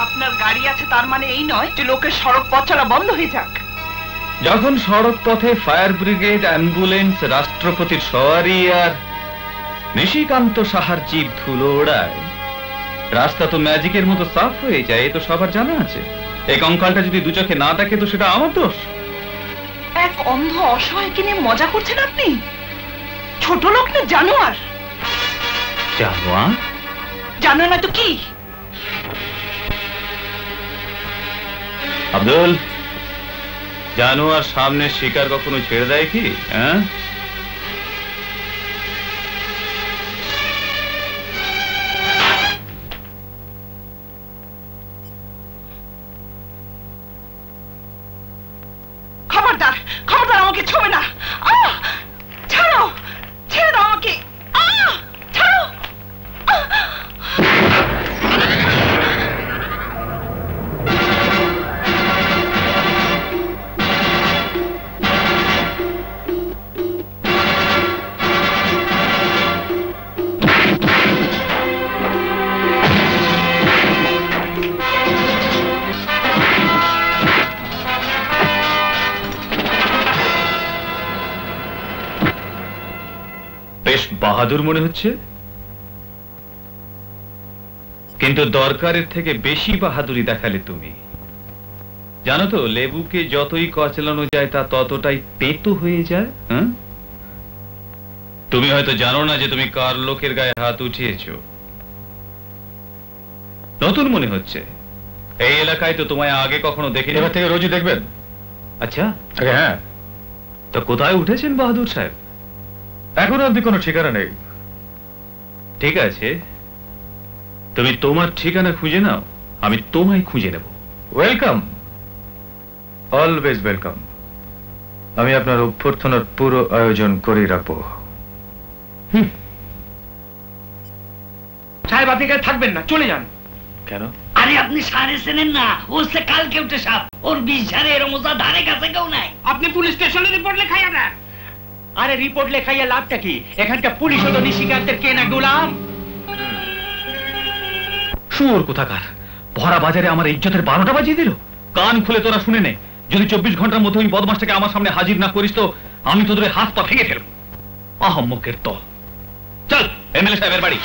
আপনার গাড়ি আছে তার মানে এই নয় যে লোকের সড়ক পথ চলা বন্ধ হয়ে যাক। যখন সড়ক পথে ফায়ার ব্রিগেড, অ্যাম্বুলেন্স, রাষ্ট্রপতির সওয়ারি আর নিশিকান্ত সাহার জিপ ধুলো ওড়ায়, রাস্তা তো ম্যাজিকের মতো সাফ হয়ে যায়, এ তো সবার জানা আছে। এই কঙ্কালটা যদি দু চোখে না থাকে তো সেটা আমার দোষ। এক অন্ধ অসহায়কে নিয়ে মজা করছেন আপনি? ছোট লোক না জানোয়ার? জানোয়ার? জানো না তো কি? আব্দুল, জানোয়ার সামনে শিকার কখনো ছেড়ে দেয় কি? হ্যাঁ, খবরদার, খবরদার আমাকে ছোঁবে না। ছাড়ো, ছেড়ে দাও আমাকে। ছাড়ো। বেশ বাহাদুর মনে হচ্ছে, কিন্তু দরকারের থেকে বেশি বাহাদুরি দেখালে তুমি। জানো তো, লেবুকে যতই কচলানো যায় তা ততটাই তেতো হয়ে যায়। হ্যাঁ, তুমি হয়তো জানো না যে তুমি কার লোকের গায়ে হাত উঠিয়েছ। নতুন মনে হচ্ছে, এই এলাকায় তো তোমায় আগে কখনো দেখিনি। এবার থেকে রোজই দেখবেন। আচ্ছা, হ্যাঁ, তো কোথায় উঠেছেন বাহাদুর সাহেব? এখনো অব্দি কোনো ঠিকানা নেই। ঠিক আছে, তুমি তোমার ঠিকানা খুঁজে নাও, আমি তোমায় খুঁজে নেব। Welcome, always welcome. আমি আপনার অভ্যর্থনার পুরো আয়োজন করে রাখবো। সাহেব, আপনি এখানে থাকবেন না, চলে যান। কেন? আরে আপনি সারে চেনেন না, ও সে কালকে উঠে সাপ, ওর 20 ঝাড়ে এর মজা ধারে কাছে কেউ নাই। আপনি পুলিশ স্টেশনে রিপোর্ট লেখাইয়া না। আরে রিপোর্ট লেখাইয়া লাভটা কি? এখানকার পুলিশ হলো নিশিকান্তের কেনা গোলাম। শুয়োর কোথাকার, ভরা বাজারে আমার ইজ্জতের 12টা বাজিয়ে দিল। কান খুলে তোরা শুনে নে, যদি 24 ঘন্টার মধ্যে ওই বদমাসটাকে আমার সামনে হাজির না করিস তো আমি তোদের হাত পা ভেঙে ফেলবো। আহম্মকের দল। চল এমএলএ সাহেবের বাড়ি।